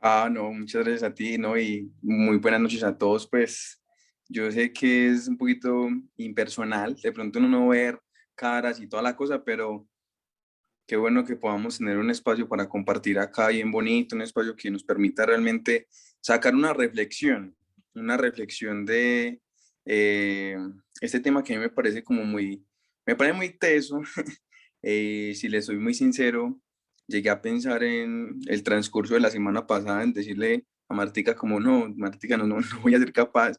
No, muchas gracias a ti, ¿no? Y muy buenas noches a todos. Pues yo sé que es un poquito impersonal, de pronto uno no ver caras y toda la cosa, pero qué bueno que podamos tener un espacio para compartir acá bien bonito, un espacio que nos permita realmente sacar una reflexión de eh, este tema que a mí me parece muy teso. Si les soy muy sincero, llegué a pensar en el transcurso de la semana pasada, en decirle a Martica como, no, Martica, no voy a ser capaz,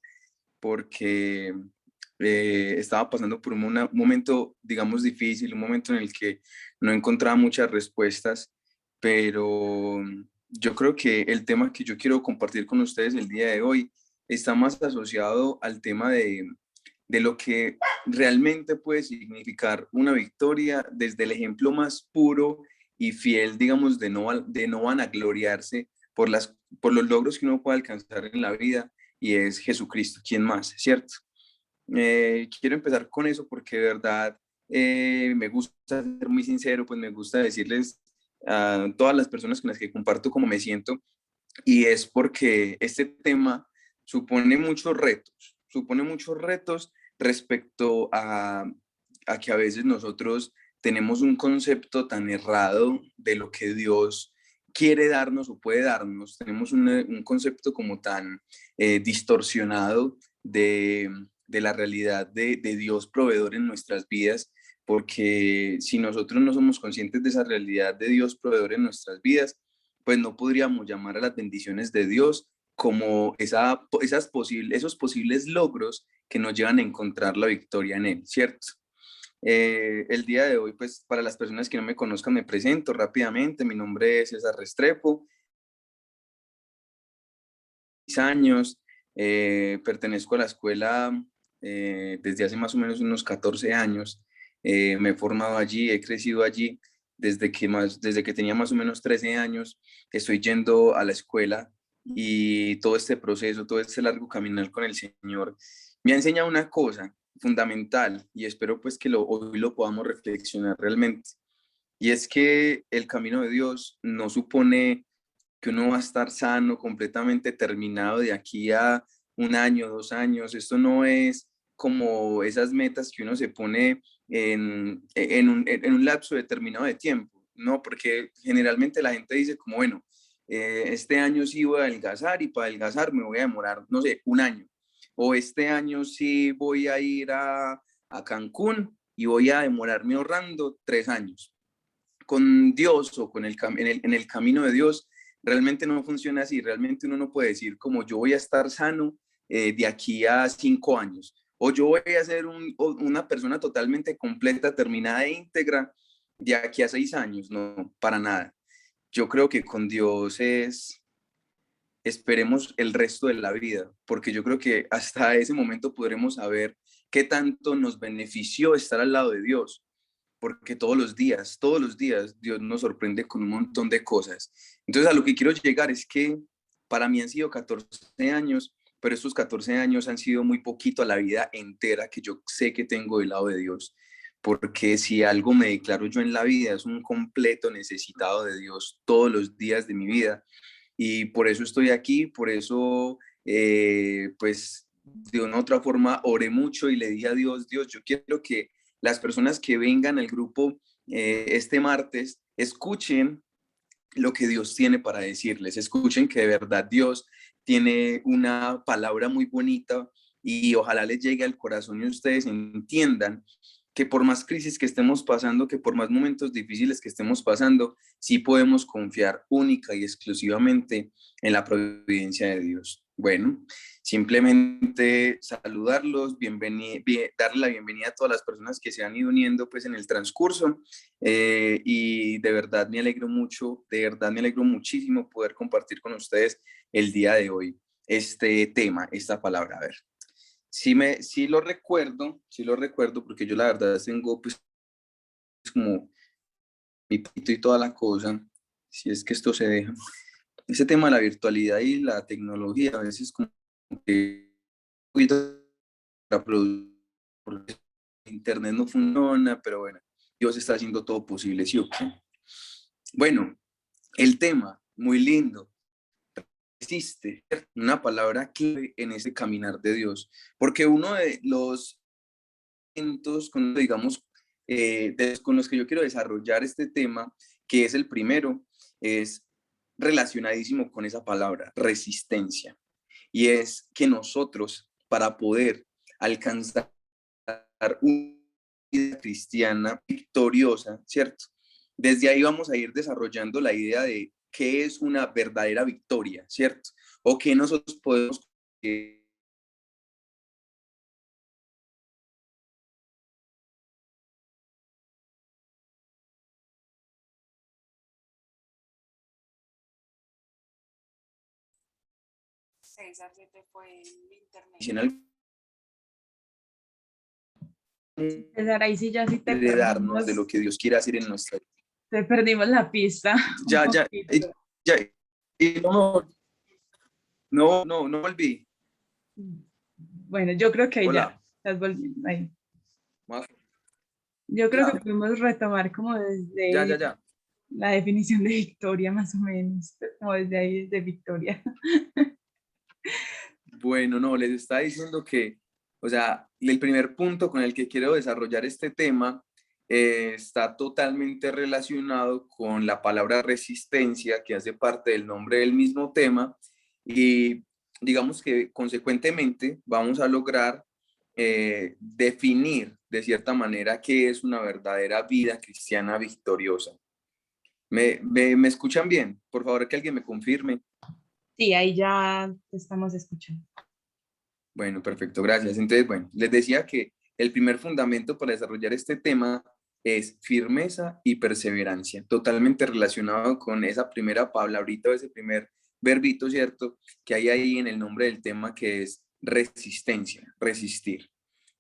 porque estaba pasando por un momento, digamos, difícil, un momento en el que no encontraba muchas respuestas, pero yo creo que el tema que yo quiero compartir con ustedes el día de hoy está más asociado al tema de lo que realmente puede significar una victoria desde el ejemplo más puro y fiel, digamos, de no vanagloriarse por los logros que uno puede alcanzar en la vida, y es Jesucristo. ¿Quién más? ¿Cierto? Quiero empezar con eso porque de verdad me gusta ser muy sincero, pues me gusta decirles a todas las personas con las que comparto cómo me siento, y es porque este tema supone muchos retos respecto a que a veces nosotros tenemos un concepto tan errado de lo que Dios quiere darnos o puede darnos. Tenemos un concepto como tan distorsionado de la realidad de Dios proveedor en nuestras vidas, porque si nosotros no somos conscientes de esa realidad de Dios proveedor en nuestras vidas, pues no podríamos llamar a las bendiciones de Dios como esos posibles logros que nos llevan a encontrar la victoria en Él, ¿cierto? El día de hoy, pues para las personas que no me conozcan, me presento rápidamente. Mi nombre es César Restrepo, 10 años, pertenezco a la escuela desde hace más o menos unos 14 años. Me he formado allí, he crecido allí desde que tenía más o menos 13 años. Estoy yendo a la escuela, y todo este proceso, todo este largo caminar con el Señor me ha enseñado una cosa fundamental, y espero pues que hoy lo podamos reflexionar realmente. Y es que el camino de Dios no supone que uno va a estar sano, completamente terminado de aquí a un año, 2 años. Esto no es como esas metas que uno se pone en un lapso determinado de tiempo, ¿no? Porque generalmente la gente dice como, bueno, este año sí voy a adelgazar, y para adelgazar me voy a demorar, no sé, un año. O este año sí voy a ir a Cancún y voy a demorarme ahorrando 3 años. Con Dios o en el camino de Dios, realmente no funciona así. Realmente uno no puede decir como yo voy a estar sano de aquí a 5 años, o yo voy a ser una persona totalmente completa, terminada e íntegra de aquí a 6 años. No, para nada. Yo creo que con Dios esperemos el resto de la vida, porque yo creo que hasta ese momento podremos saber qué tanto nos benefició estar al lado de Dios, porque todos los días Dios nos sorprende con un montón de cosas. Entonces a lo que quiero llegar es que para mí han sido 14 años, pero estos 14 años han sido muy poquito a la vida entera que yo sé que tengo del lado de Dios, porque si algo me declaro yo en la vida es un completo necesitado de Dios todos los días de mi vida, y por eso estoy aquí, por eso pues de una u otra forma oré mucho y le dije a Dios, Dios, yo quiero que las personas que vengan al grupo este martes escuchen lo que Dios tiene para decirles, escuchen que de verdad Dios tiene una palabra muy bonita, y ojalá les llegue al corazón y ustedes entiendan que por más crisis que estemos pasando, que por más momentos difíciles que estemos pasando, sí podemos confiar única y exclusivamente en la providencia de Dios. Bueno, simplemente saludarlos, darle la bienvenida a todas las personas que se han ido uniendo pues en el transcurso, y de verdad me alegro mucho, de verdad me alegro muchísimo poder compartir con ustedes el día de hoy este tema, esta palabra. A ver, sí lo recuerdo porque yo la verdad tengo pues como mi pito y toda la cosa, si es que esto se deja. Ese tema de la virtualidad y la tecnología a veces como que un poquito para producir, porque internet no funciona, pero bueno, Dios está haciendo todo posible, ¿sí o qué? Bueno, el tema, muy lindo, resiste, una palabra clave en ese caminar de Dios, porque uno de los puntos, digamos, con los que yo quiero desarrollar este tema, que es el primero, es relacionadísimo con esa palabra, resistencia. Y es que nosotros, para poder alcanzar una vida cristiana victoriosa, ¿cierto? Desde ahí vamos a ir desarrollando la idea de qué es una verdadera victoria, ¿cierto? O qué nosotros podemos César, se te fue el internet. adicional César, ahí sí ya sí de darnos de lo que Dios quiere hacer en nuestra vida. te perdimos la pista un Ya, ya, poquito. ya, no, no, no, no volví. Bueno, yo creo que ahí ya Hola. estás volviendo ahí. Más- Yo creo que Ya, podemos retomar como ya, desde ya, ya. la definición de victoria, más o menos, como desde ahí, desde victoria. Bueno, no, les estaba diciendo que, o sea, el primer punto con el que quiero desarrollar este tema está totalmente relacionado con la palabra resistencia, que hace parte del nombre del mismo tema, y digamos que consecuentemente vamos a lograr definir de cierta manera qué es una verdadera vida cristiana victoriosa. ¿Me escuchan bien? Por favor, que alguien me confirme. Sí, ahí ya te estamos escuchando. Bueno, perfecto, gracias. Entonces, bueno, les decía que el primer fundamento para desarrollar este tema es firmeza y perseverancia, totalmente relacionado con esa primera palabrita o ese primer verbito, ¿cierto? Que hay ahí en el nombre del tema, que es resistencia, resistir.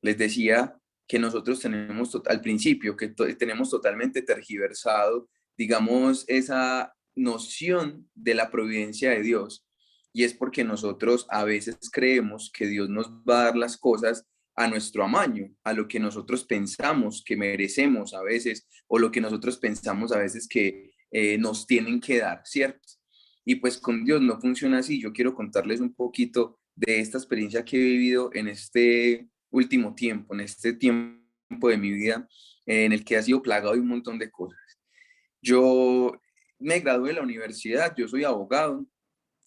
Les decía que nosotros tenemos al principio, que tenemos totalmente tergiversado, digamos, esa noción de la providencia de Dios, y es porque nosotros a veces creemos que Dios nos va a dar las cosas a nuestro amaño, a lo que nosotros pensamos que merecemos a veces, o lo que nosotros pensamos a veces que nos tienen que dar, ¿cierto? Y pues con Dios no funciona así. Yo quiero contarles un poquito de esta experiencia que he vivido en este último tiempo, en este tiempo de mi vida, en el que ha sido plagado de un montón de cosas. Yo me gradué de la universidad, yo soy abogado,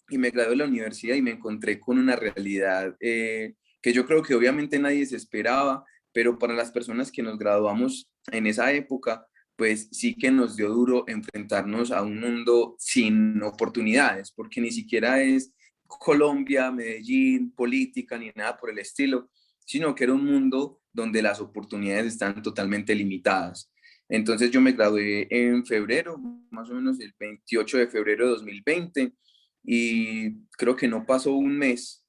y me gradué de la universidad y me encontré con una realidad que yo creo que obviamente nadie se esperaba, pero para las personas que nos graduamos en esa época, pues sí que nos dio duro enfrentarnos a un mundo sin oportunidades, porque ni siquiera es Colombia, Medellín, política, ni nada por el estilo, sino que era un mundo donde las oportunidades están totalmente limitadas. Entonces yo me gradué en febrero, más o menos el 28 de febrero de 2020, y creo que no pasó un mes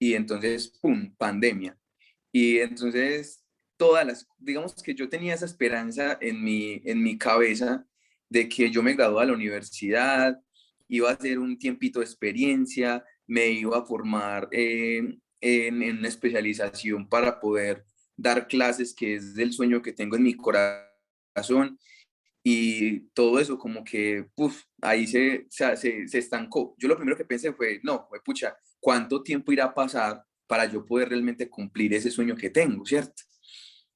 y entonces, ¡pum!, pandemia. Y entonces, digamos que yo tenía esa esperanza en mi cabeza de que yo me graduaba de la universidad, iba a hacer un tiempito de experiencia, me iba a formar en una especialización para poder dar clases, que es el sueño que tengo en mi corazón, y todo eso como que, puf, ahí se estancó. Yo lo primero que pensé fue, no, fue pucha, ¿cuánto tiempo irá a pasar para yo poder realmente cumplir ese sueño que tengo, ¿cierto?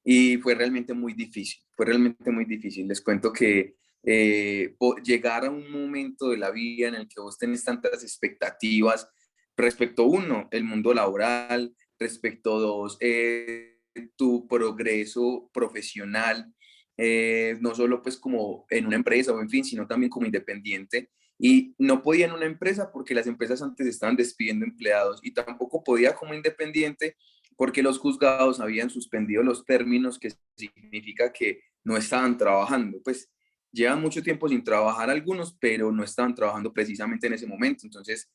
Y fue realmente muy difícil, fue realmente muy difícil. Les cuento que llegar a un momento de la vida en el que vos tenés tantas expectativas respecto, uno, el mundo laboral, respecto, dos, tu progreso profesional, no solo pues como en una empresa o en fin, sino también como independiente. Y no podía en una empresa porque las empresas antes estaban despidiendo empleados, y tampoco podía como independiente porque los juzgados habían suspendido los términos, que significa que no estaban trabajando. Pues llevan mucho tiempo sin trabajar algunos, pero no estaban trabajando precisamente en ese momento. Entonces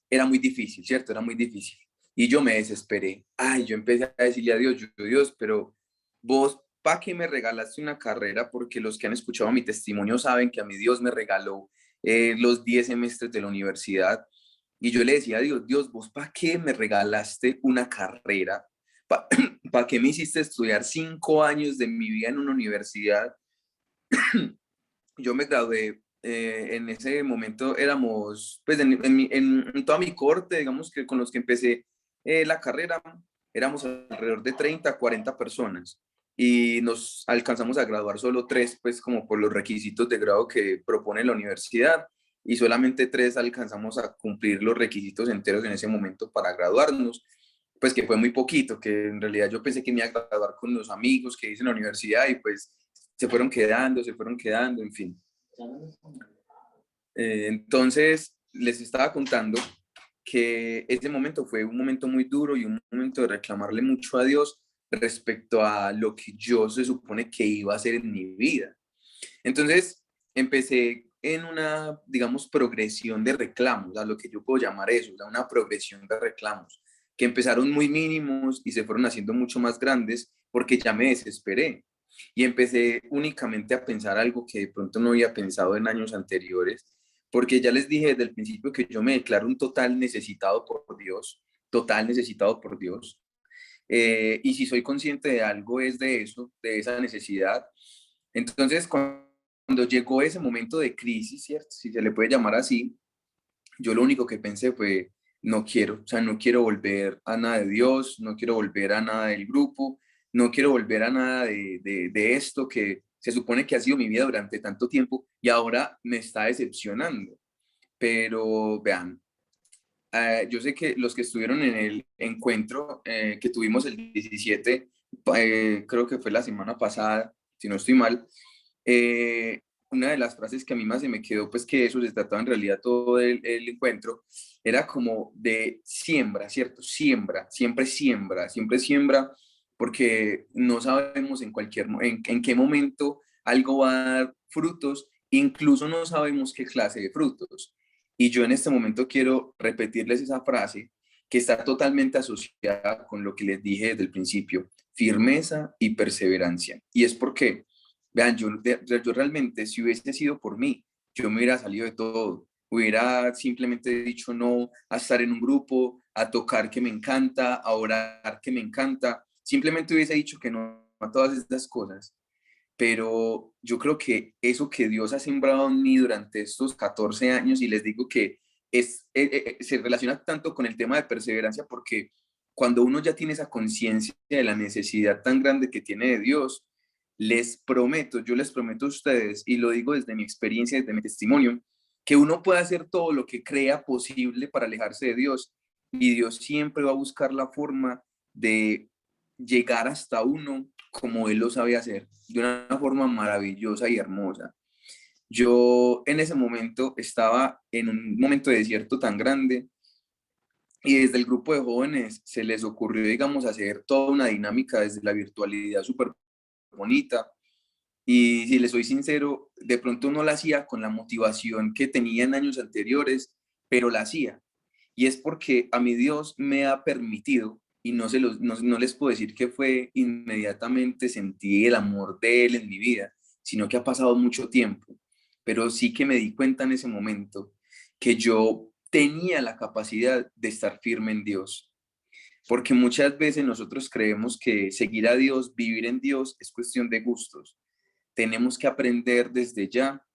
era muy difícil, ¿cierto? Era muy difícil. Y yo me desesperé. Ay, yo empecé a decirle a Dios, Dios, pero vos, ¿para qué me regalaste una carrera? Porque los que han escuchado mi testimonio saben que a mi Dios me regaló los 10 semestres de la universidad. Y yo le decía a Dios, Dios, ¿vos para qué me regalaste una carrera? ¿Para qué me hiciste estudiar 5 años de mi vida en una universidad? Yo me gradué en ese momento éramos, pues en toda mi corte, digamos que con los que empecé la carrera, éramos alrededor de 30, 40 personas y nos alcanzamos a graduar solo tres, pues como por los requisitos de grado que propone la universidad y solamente tres alcanzamos a cumplir los requisitos enteros en ese momento para graduarnos, pues que fue muy poquito, que en realidad yo pensé que me iba a graduar con los amigos que hice en la universidad y pues se fueron quedando, en fin. Entonces, les estaba contando que ese momento fue un momento muy duro y un momento de reclamarle mucho a Dios respecto a lo que yo se supone que iba a hacer en mi vida. Entonces, empecé en una, digamos, progresión de reclamos, a lo que yo puedo llamar eso, una progresión de reclamos, que empezaron muy mínimos y se fueron haciendo mucho más grandes porque ya me desesperé y empecé únicamente a pensar algo que de pronto no había pensado en años anteriores, porque ya les dije desde el principio que yo me declaro un total necesitado por Dios, total necesitado por Dios. Y si soy consciente de algo es de eso, de esa necesidad. Entonces, cuando llegó ese momento de crisis, ¿cierto? Si se le puede llamar así, yo lo único que pensé fue, no quiero, o sea, no quiero volver a nada de Dios, no quiero volver a nada del grupo, no quiero volver a nada de esto que se supone que ha sido mi vida durante tanto tiempo y ahora me está decepcionando. Pero vean, yo sé que los que estuvieron en el encuentro que tuvimos el 17, creo que fue la semana pasada, si no estoy mal, eh, una de las frases que a mí más se me quedó, pues que eso se trataba en realidad todo el encuentro, era como de siembra, ¿cierto? Siembra, siempre siembra, porque no sabemos en qué momento algo va a dar frutos, incluso no sabemos qué clase de frutos. Y yo en este momento quiero repetirles esa frase que está totalmente asociada con lo que les dije desde el principio, firmeza y perseverancia. Y es porque, vean, yo realmente, si hubiese sido por mí, yo me hubiera salido de todo, hubiera simplemente dicho no a estar en un grupo, a tocar que me encanta, a orar que me encanta, simplemente hubiese dicho que no a todas estas cosas. Pero yo creo que eso que Dios ha sembrado en mí durante estos 14 años, y les digo que se relaciona tanto con el tema de perseverancia, porque cuando uno ya tiene esa conciencia de la necesidad tan grande que tiene de Dios, yo les prometo a ustedes, y lo digo desde mi experiencia, desde mi testimonio, que uno puede hacer todo lo que crea posible para alejarse de Dios, y Dios siempre va a buscar la forma de llegar hasta uno como Él lo sabe hacer, de una forma maravillosa y hermosa. Yo en ese momento estaba en un momento de desierto tan grande y desde el grupo de jóvenes se les ocurrió, digamos, hacer toda una dinámica desde la virtualidad súper bonita. Y si les soy sincero, de pronto no la hacía con la motivación que tenía en años anteriores, pero la hacía. Y es porque a mi Dios me ha permitido, y no les puedo decir que fue inmediatamente sentí el amor de Él en mi vida, sino que ha pasado mucho tiempo. Pero sí que me di cuenta en ese momento que yo tenía la capacidad de estar firme en Dios. Porque muchas veces nosotros creemos que seguir a Dios, vivir en Dios, es cuestión de gustos. Tenemos que aprender desde ya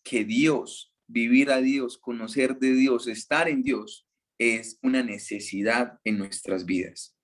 que Dios, vivir a Dios, conocer de Dios, estar en Dios, es una necesidad en nuestras vidas.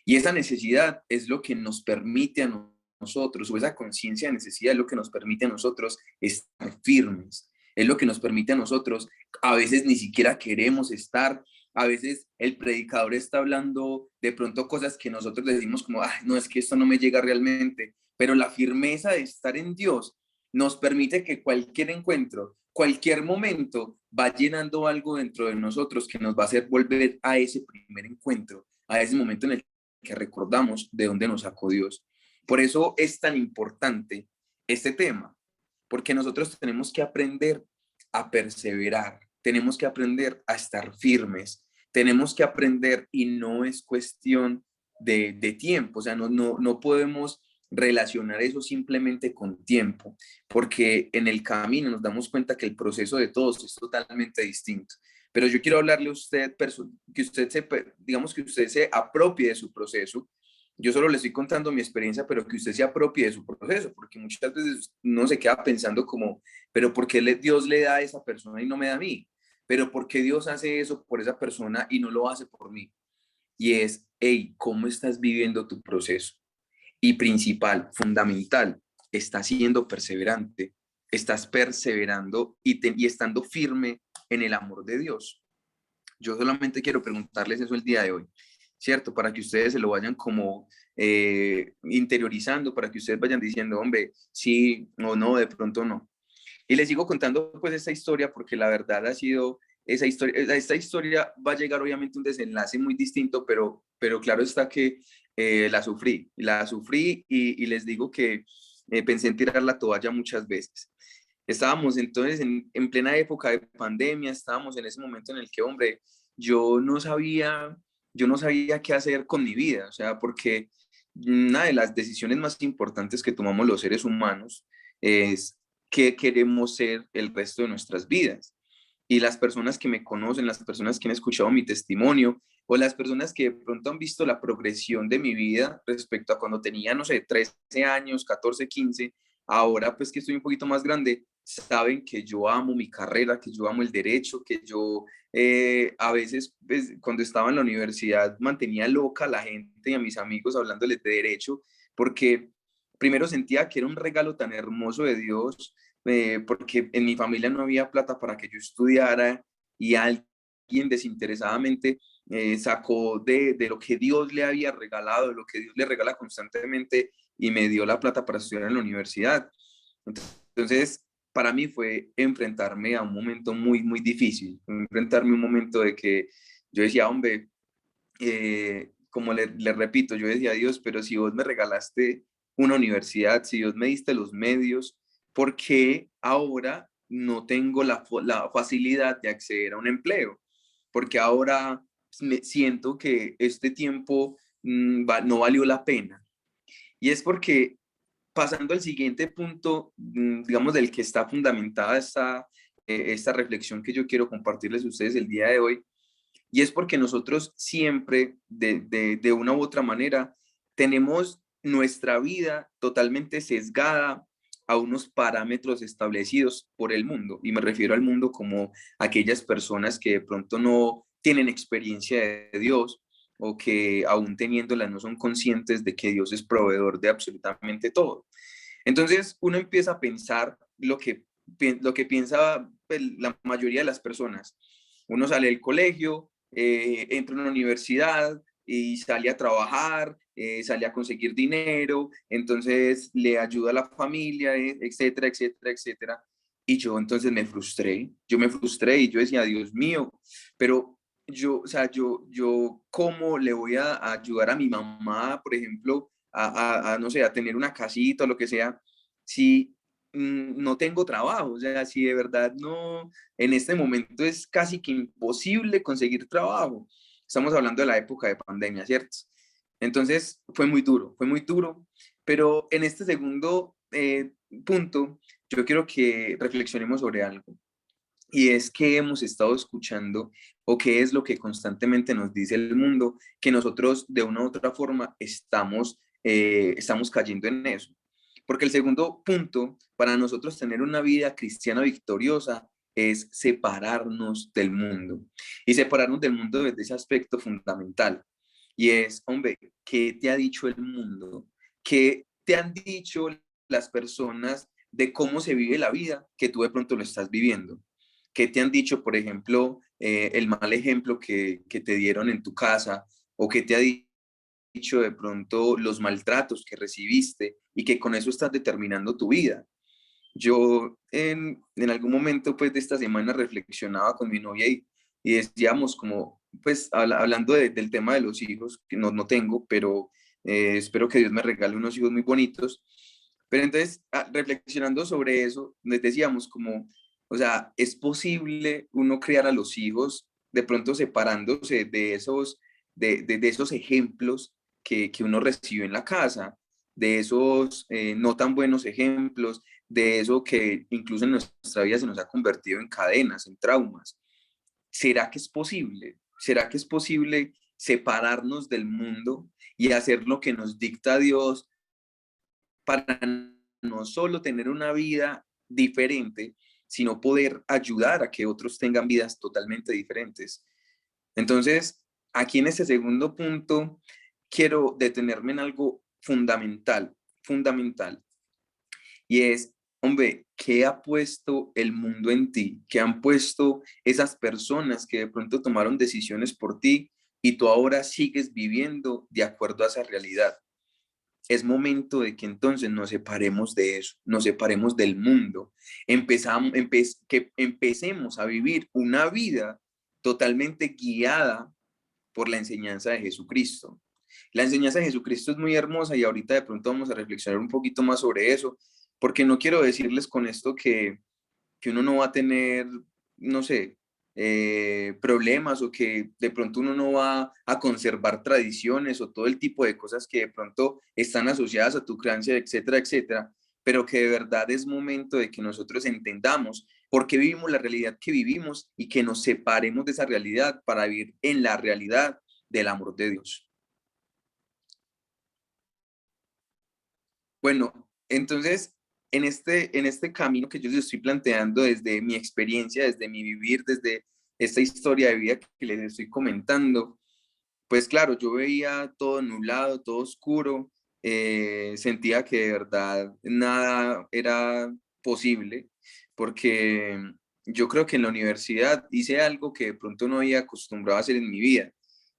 Y esa necesidad es lo que nos permite a nosotros, o esa conciencia de necesidad es lo que nos permite a nosotros estar firmes, es lo que nos permite a nosotros, a veces ni siquiera queremos estar, a veces el predicador está hablando de pronto cosas que nosotros decimos como, ah, no, es que esto no me llega realmente, pero la firmeza de estar en Dios nos permite que cualquier encuentro, cualquier momento va llenando algo dentro de nosotros que nos va a hacer volver a ese primer encuentro, a ese momento en el que recordamos de dónde nos sacó Dios. Por eso es tan importante este tema, porque nosotros tenemos que aprender a perseverar, tenemos que aprender a estar firmes, tenemos que aprender y no es cuestión de tiempo, o sea, no podemos relacionar eso simplemente con tiempo, porque en el camino nos damos cuenta que el proceso de todos es totalmente distinto. Pero yo quiero hablarle a usted, que usted se, digamos que usted se apropie de su proceso, Yo solo le estoy contando mi experiencia, pero que usted se apropie de su proceso, porque muchas veces uno se queda pensando como, pero ¿por qué Dios le da a esa persona y no me da a mí? Pero ¿por qué Dios hace eso por esa persona y no lo hace por mí? Y es, hey, ¿cómo estás viviendo tu proceso? Y principal, fundamental, estás siendo perseverante, estás perseverando y estando firme en el amor de Dios. Yo solamente quiero preguntarles eso el día de hoy, ¿cierto? Para que ustedes se lo vayan como interiorizando, para que ustedes vayan diciendo, hombre, sí o no, de pronto no. Y les sigo contando pues esta historia porque la verdad ha sido, esta historia va a llegar obviamente a un desenlace muy distinto, pero claro está que la sufrí y les digo que pensé en tirar la toalla muchas veces. Estábamos entonces en plena época de pandemia, estábamos en ese momento en el que, hombre, yo no sabía, yo no sabía qué hacer con mi vida, o sea, porque una de las decisiones más importantes que tomamos los seres humanos es qué queremos ser el resto de nuestras vidas. Y las personas que me conocen, las personas que han escuchado mi testimonio o las personas que de pronto han visto la progresión de mi vida respecto a cuando tenía, no sé, 13 años, 14, 15, ahora pues que estoy un poquito más grande, saben que yo amo mi carrera, que yo amo el derecho, que yo a veces pues, cuando estaba en la universidad mantenía loca a la gente y a mis amigos hablándoles de derecho, porque primero sentía que era un regalo tan hermoso de Dios, porque en mi familia no había plata para que yo estudiara y alguien desinteresadamente sacó de lo que Dios le había regalado, de lo que Dios le regala constantemente y me dio la plata para estudiar en la universidad. Entonces, para mí fue enfrentarme a un momento muy, muy difícil, enfrentarme a un momento de que yo decía, hombre, como le repito, yo decía, Dios, pero si vos me regalaste una universidad, si Dios me diste los medios, ¿por qué ahora no tengo la facilidad de acceder a un empleo? Porque ahora me siento que este tiempo no valió la pena. Y es porque pasando al siguiente punto, digamos, del que está fundamentada esta reflexión que yo quiero compartirles a ustedes el día de hoy, y es porque nosotros siempre, de una u otra manera, tenemos nuestra vida totalmente sesgada a unos parámetros establecidos por el mundo. Y me refiero al mundo como aquellas personas que de pronto no tienen experiencia de Dios o que aún teniéndola no son conscientes de que Dios es proveedor de absolutamente todo. Entonces uno empieza a pensar lo que piensa pues, la mayoría de las personas. Uno sale del colegio, entra a una universidad y sale a trabajar, sale a conseguir dinero, entonces le ayuda a la familia, etcétera, etcétera, etcétera. Y yo entonces yo me frustré y yo decía, Dios mío, pero yo, o sea, ¿cómo le voy a ayudar a mi mamá, por ejemplo, no sé, a tener una casita o lo que sea, si no tengo trabajo? O sea, si de verdad no, en este momento es casi que imposible conseguir trabajo. Estamos hablando de la época de pandemia, ¿cierto? Entonces fue muy duro, pero en este segundo punto, yo quiero que reflexionemos sobre algo. Y es que hemos estado escuchando o qué es lo que constantemente nos dice el mundo, que nosotros de una u otra forma estamos cayendo en eso. Porque el segundo punto, para nosotros tener una vida cristiana victoriosa, es separarnos del mundo. Y separarnos del mundo desde ese aspecto fundamental. Y es, hombre, ¿qué te ha dicho el mundo? ¿Qué te han dicho las personas de cómo se vive la vida que tú de pronto lo estás viviendo? ¿Qué te han dicho, por ejemplo, el mal ejemplo que te dieron en tu casa o qué te ha dicho de pronto los maltratos que recibiste y que con eso estás determinando tu vida? Yo en algún momento pues de esta semana reflexionaba con mi novia y decíamos como, pues hablando del tema de los hijos, que no tengo, pero espero que Dios me regale unos hijos muy bonitos. Pero entonces, reflexionando sobre eso, les decíamos como, o sea, es posible uno criar a los hijos de pronto separándose de esos ejemplos que uno recibe en la casa, de esos no tan buenos ejemplos, de eso que incluso en nuestra vida se nos ha convertido en cadenas, en traumas. ¿Será que es posible? ¿Será que es posible separarnos del mundo y hacer lo que nos dicta Dios para no solo tener una vida diferente, sino poder ayudar a que otros tengan vidas totalmente diferentes. Entonces, aquí en este segundo punto, quiero detenerme en algo fundamental, y es, hombre, ¿qué ha puesto el mundo en ti? ¿Qué han puesto esas personas que de pronto tomaron decisiones por ti y tú ahora sigues viviendo de acuerdo a esa realidad? Es momento de que entonces nos separemos de eso, nos separemos del mundo, que empecemos a vivir una vida totalmente guiada por la enseñanza de Jesucristo. La enseñanza de Jesucristo es muy hermosa y ahorita de pronto vamos a reflexionar un poquito más sobre eso, porque no quiero decirles con esto que uno no va a tener, no sé, problemas, o que de pronto uno no va a conservar tradiciones o todo el tipo de cosas que de pronto están asociadas a tu creencia, etcétera, etcétera, pero que de verdad es momento de que nosotros entendamos por qué vivimos la realidad que vivimos y que nos separemos de esa realidad para vivir en la realidad del amor de Dios. Bueno, entonces, en este camino que yo les estoy planteando desde mi experiencia, desde mi vivir, desde esta historia de vida que les estoy comentando, pues claro, yo veía todo nublado, todo oscuro, sentía que de verdad nada era posible, porque yo creo que en la universidad hice algo que de pronto no había acostumbrado a hacer en mi vida,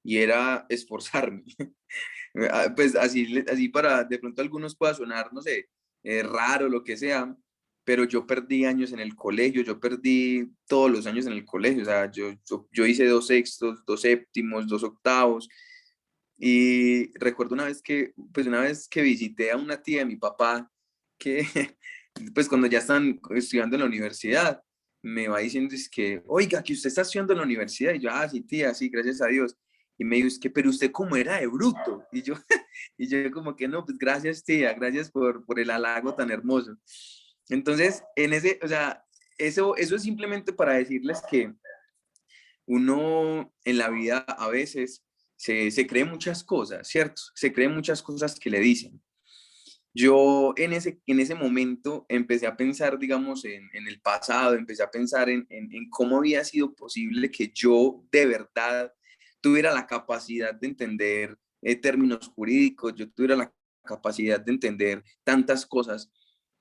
y era esforzarme. Pues así para de pronto algunos pueda sonar, no sé, raro, lo que sea, pero yo perdí años en el colegio, yo perdí todos los años en el colegio, o sea, yo hice 2 sextos, 2 séptimos, 2 octavos, y recuerdo una vez que visité a una tía de mi papá, que pues cuando ya están estudiando en la universidad, me va diciendo, es que, oiga, que usted está estudiando en la universidad, y yo, ah, sí, tía, sí, gracias a Dios. Y me dijo, es que, pero usted cómo era de bruto. Y yo, y yo como que no, pues gracias, tía, gracias por el halago tan hermoso. Entonces, o sea, eso es simplemente para decirles que uno en la vida a veces se cree muchas cosas, ¿cierto? Se cree muchas cosas que le dicen. Yo en ese momento empecé a pensar, digamos, en el pasado, empecé a pensar en cómo había sido posible que yo de verdad tuviera la capacidad de entender términos jurídicos, yo tuviera la capacidad de entender tantas cosas,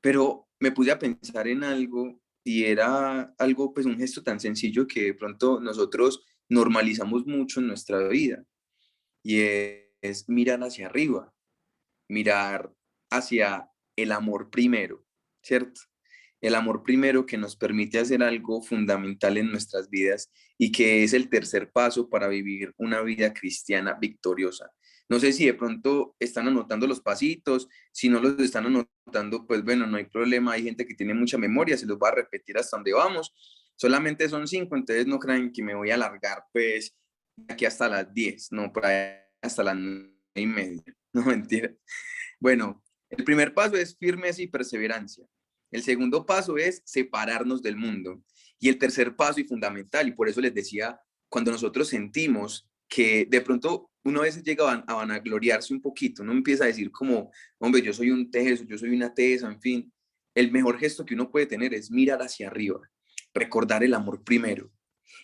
pero me puse a pensar en algo, y era algo, pues un gesto tan sencillo que de pronto nosotros normalizamos mucho en nuestra vida, y es mirar hacia arriba, mirar hacia el amor primero, ¿cierto? El amor primero, que nos permite hacer algo fundamental en nuestras vidas y que es el tercer paso para vivir una vida cristiana victoriosa. No sé si de pronto están anotando los pasitos. Si no los están anotando, pues bueno, no hay problema. Hay gente que tiene mucha memoria, se los va a repetir hasta donde vamos. Solamente son 5, entonces no crean que me voy a alargar pues aquí hasta las 10, no, por ahí hasta las 9:30. No, mentira. Bueno, el primer paso es firmeza y perseverancia. El segundo paso es separarnos del mundo. Y el tercer paso, y fundamental, y por eso les decía, cuando nosotros sentimos que de pronto uno a veces llega a vanagloriarse un poquito, uno empieza a decir como, hombre, yo soy un teso, yo soy una tesa, en fin. El mejor gesto que uno puede tener es mirar hacia arriba, recordar el amor primero.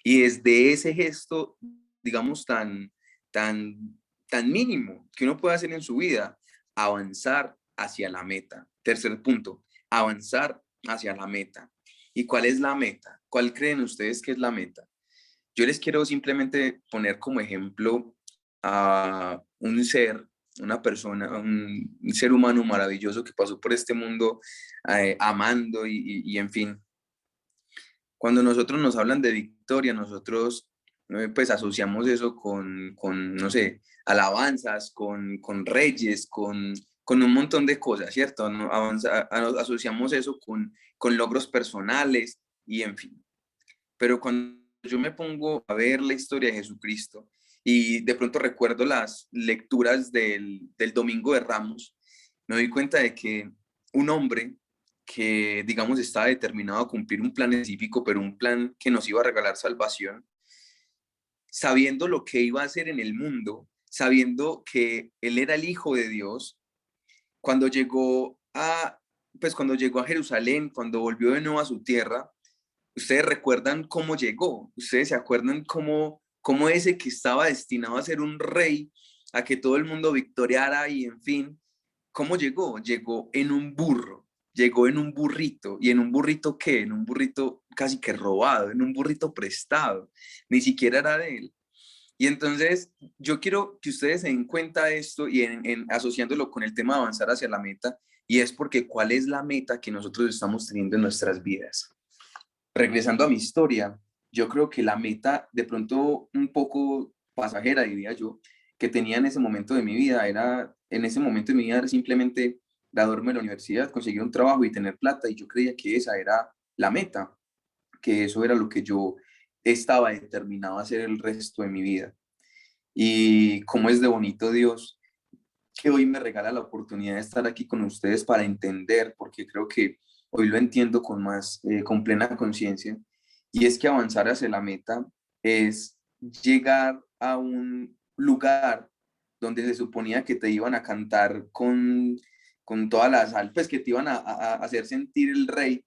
Y desde ese gesto, digamos, tan, tan mínimo que uno puede hacer en su vida, avanzar hacia la meta. Tercer punto, avanzar hacia la meta. ¿Y cuál es la meta? ¿Cuál creen ustedes que es la meta? Yo les quiero simplemente poner como ejemplo a un ser, una persona, un ser humano maravilloso que pasó por este mundo amando y en fin. Cuando nosotros nos hablan de victoria, nosotros pues asociamos eso con, no sé, alabanzas, con reyes, con un montón de cosas, ¿cierto? ¿No? Asociamos eso con logros personales y en fin. Pero cuando yo me pongo a ver la historia de Jesucristo y de pronto recuerdo las lecturas del Domingo de Ramos, me doy cuenta de que un hombre que, digamos, estaba determinado a cumplir un plan específico, pero un plan que nos iba a regalar salvación, sabiendo lo que iba a hacer en el mundo, sabiendo que él era el Hijo de Dios, cuando llegó a, pues cuando llegó a Jerusalén, cuando volvió de nuevo a su tierra, ustedes recuerdan cómo llegó, ustedes se acuerdan cómo ese que estaba destinado a ser un rey, a que todo el mundo victoriara y en fin, ¿cómo llegó? Llegó en un burro, llegó en un burrito. ¿Y en un burrito qué? En un burrito casi que robado, en un burrito prestado. Ni siquiera era de él. Y entonces yo quiero que ustedes se den cuenta de esto y asociándolo con el tema de avanzar hacia la meta, y es porque ¿cuál es la meta que nosotros estamos teniendo en nuestras vidas? Regresando a mi historia, yo creo que la meta, de pronto un poco pasajera, diría yo, que tenía en ese momento de mi vida, era simplemente graduarme de la universidad, conseguir un trabajo y tener plata, y yo creía que esa era la meta, que eso era lo que yo estaba determinado a hacer el resto de mi vida. Y cómo es de bonito Dios que hoy me regala la oportunidad de estar aquí con ustedes para entender, porque creo que hoy lo entiendo con plena conciencia, y es que avanzar hacia la meta es llegar a un lugar donde se suponía que te iban a cantar con todas las almas, pues que te iban a hacer sentir el rey,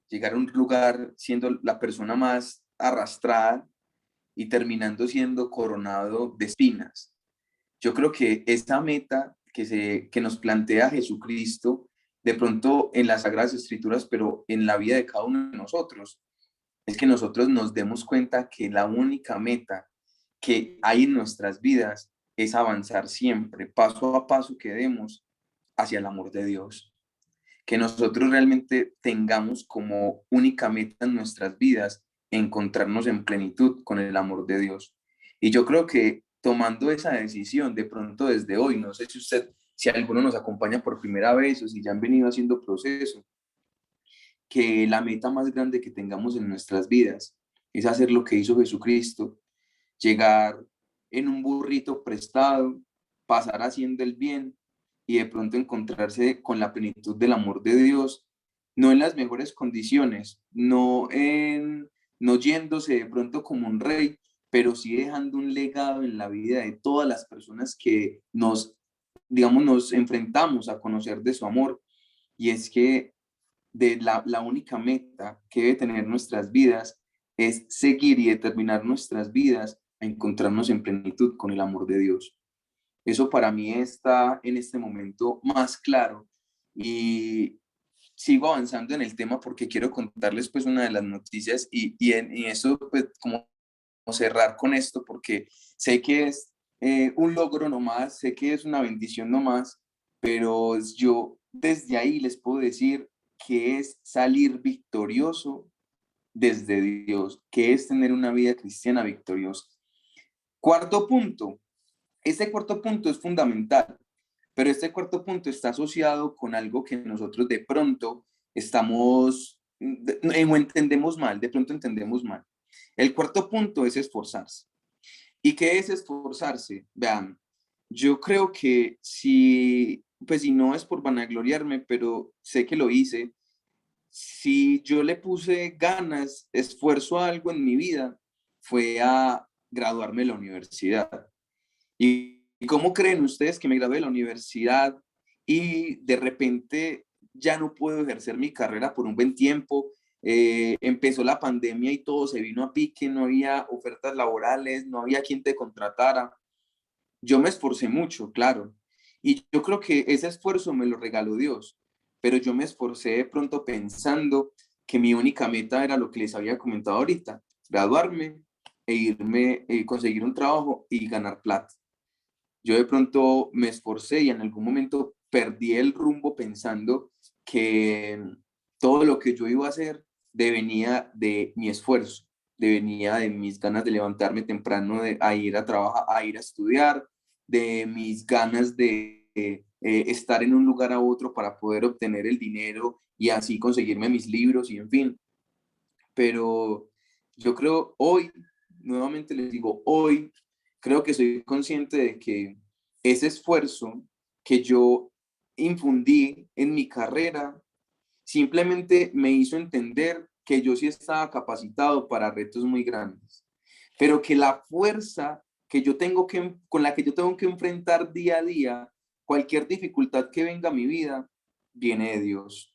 llegar a un lugar siendo la persona más arrastrada y terminando siendo coronado de espinas. Yo creo que esta meta que nos plantea Jesucristo, de pronto en las Sagradas Escrituras, pero en la vida de cada uno de nosotros, es que nosotros nos demos cuenta que la única meta que hay en nuestras vidas es avanzar siempre, paso a paso que demos hacia el amor de Dios. Que nosotros realmente tengamos como única meta en nuestras vidas encontrarnos en plenitud con el amor de Dios. Y yo creo que tomando esa decisión de pronto desde hoy, no sé si alguno nos acompaña por primera vez o si ya han venido haciendo proceso, que la meta más grande que tengamos en nuestras vidas es hacer lo que hizo Jesucristo, llegar en un burrito prestado, pasar haciendo el bien y de pronto encontrarse con la plenitud del amor de Dios, no en las mejores condiciones, no yéndose de pronto como un rey, pero sí dejando un legado en la vida de todas las personas que digamos, nos enfrentamos a conocer de su amor. Y es que la única meta que debe tener nuestras vidas es seguir y determinar nuestras vidas a encontrarnos en plenitud con el amor de Dios. Eso para mí está en este momento más claro, y sigo avanzando en el tema porque quiero contarles pues una de las noticias y eso pues como cerrar con esto porque sé que es un logro nomás, sé que es una bendición nomás, pero yo desde ahí les puedo decir que es salir victorioso desde Dios, que es tener una vida cristiana victoriosa. Cuarto punto, este cuarto punto es fundamental, pero este cuarto punto está asociado con algo que nosotros de pronto o entendemos mal, de pronto entendemos mal. El cuarto punto es esforzarse. ¿Y qué es esforzarse? Vean, yo creo que pues si no es por vanagloriarme, pero sé que lo hice, si yo le puse ganas, esfuerzo a algo en mi vida, fue a graduarme de la universidad. ¿Y cómo creen ustedes que me gradué de la universidad y de repente ya no puedo ejercer mi carrera por un buen tiempo? Empezó la pandemia y todo se vino a pique, no había ofertas laborales, no había quien te contratara. Yo me esforcé mucho, claro, y yo creo que ese esfuerzo me lo regaló Dios, pero yo me esforcé de pronto pensando que mi única meta era lo que les había comentado ahorita, graduarme e irme, conseguir un trabajo y ganar plata. Yo de pronto me esforcé y en algún momento perdí el rumbo pensando que todo lo que yo iba a hacer devenía de mi esfuerzo, devenía de mis ganas de levantarme temprano, a ir a trabajar, a ir a estudiar, de mis ganas de estar en un lugar a otro para poder obtener el dinero y así conseguirme mis libros y en fin. Pero yo creo hoy, nuevamente les digo, hoy creo que soy consciente de que ese esfuerzo que yo infundí en mi carrera simplemente me hizo entender que yo sí estaba capacitado para retos muy grandes. pero que la fuerza que yo tengo con la que yo tengo que enfrentar día a día cualquier dificultad que venga a mi vida, viene de Dios.